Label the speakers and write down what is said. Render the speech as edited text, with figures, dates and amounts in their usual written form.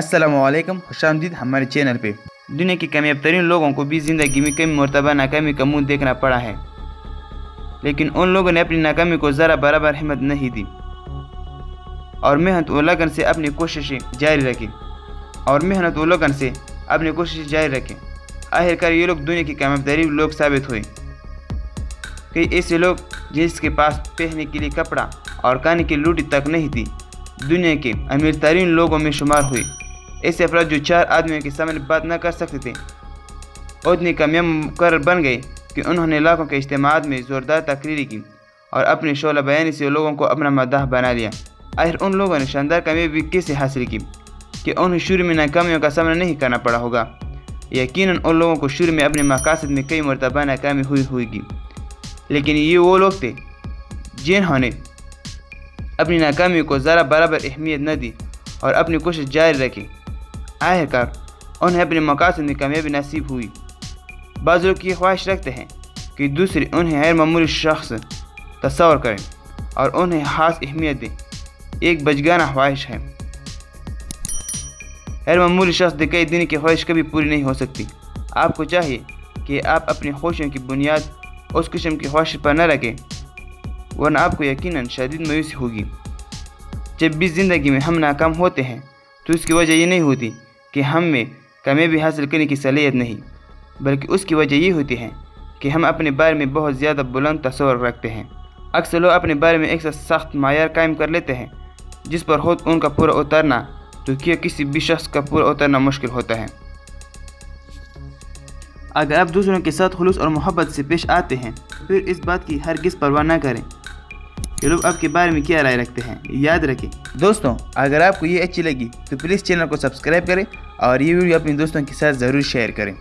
Speaker 1: अस्सलाम वालेकुम, खुशामदीद हमारे चैनल पे। दुनिया के कामयाब तरीन लोगों को भी ज़िंदगी में कई मरतबा नाकामी का मुंह देखना पड़ा है, लेकिन उन लोगों ने अपनी नाकामी को ज़रा बराबर हिम्मत नहीं दी और मेहनत व लगन से अपनी कोशिशें जारी रखें। आखिरकार ये लोग दुनिया के कामयाब तरीन लोग साबित हुए। कई ऐसे लोग जिसके पास पहनने के लिए कपड़ा और खाने की रोटी तक नहीं थी, दुनिया के अमीर तरीन लोगों में शुमार हुए। ऐसे अफराद जो चार आदमियों के सामने बात न कर सकते थे, उतने कामयाब मुकर्रर बन गए कि उन्होंने लाखों के इज्तिमाआत में ज़ोरदार तकरीरें की और अपनी शोला बयानी से लोगों को अपना मदाह बना लिया। आखिर उन लोगों ने शानदार कामयाबी कैसे हासिल की कि उन्हें शुरू में नाकामियों का सामना नहीं करना पड़ा होगा। यकीनन उन लोगों को शुरू में अपने मकासद में कई मरतबा नाकामी हुई होगी, लेकिन ये वो लोग थे जिन्होंने अपनी नाकामी को ज़रा बराबर अहमियत न दी और अपनी कोशिश जारी रखी। आखिरकार उन्हें अपने मकासद में कामयाबी नसीब हुई। बाज़ लोग ये ख्वाहिश रखते हैं कि दूसरे उन्हें गैर मामूली शख्स तस्वर करें और उन्हें खास अहमियत दें। एक बचगाना ख्वाहिश है। गैर मामूली शख्स दिखाई देने की ख्वाहिश कभी पूरी नहीं हो सकती। आपको चाहिए कि आप अपनी ख्वाहिशों की बुनियाद उस किस्म की ख्वाहिश पर न रखें, वरना आपको यकीनन शदीद मायूसी होगी। जब भी ज़िंदगी में हम नाकाम होते हैं तो इसकी वजह ये नहीं होती कि हम में कामयाबी हासिल करने की सलाहियत नहीं, बल्कि उसकी वजह ये होती है कि हम अपने बारे में बहुत ज़्यादा बुलंद तस्वर रखते हैं। अक्सर लोग अपने बारे में एक सख्त मायार कायम कर लेते हैं जिस पर खुद उनका पूरा उतरना तो क्या किसी भी शख्स का पूरा उतरना मुश्किल होता है। अगर आप दूसरों के साथ खुलूस और मोहब्बत से पेश आते हैं फिर इस बात की हरगिज़ परवाह न करें कि लोग आपके बारे में क्या राय रखते हैं। याद रखें दोस्तों, अगर आपको ये अच्छी लगी तो प्लीज़ चैनल को सब्सक्राइब करें और ये वीडियो अपने दोस्तों के साथ ज़रूर शेयर करें।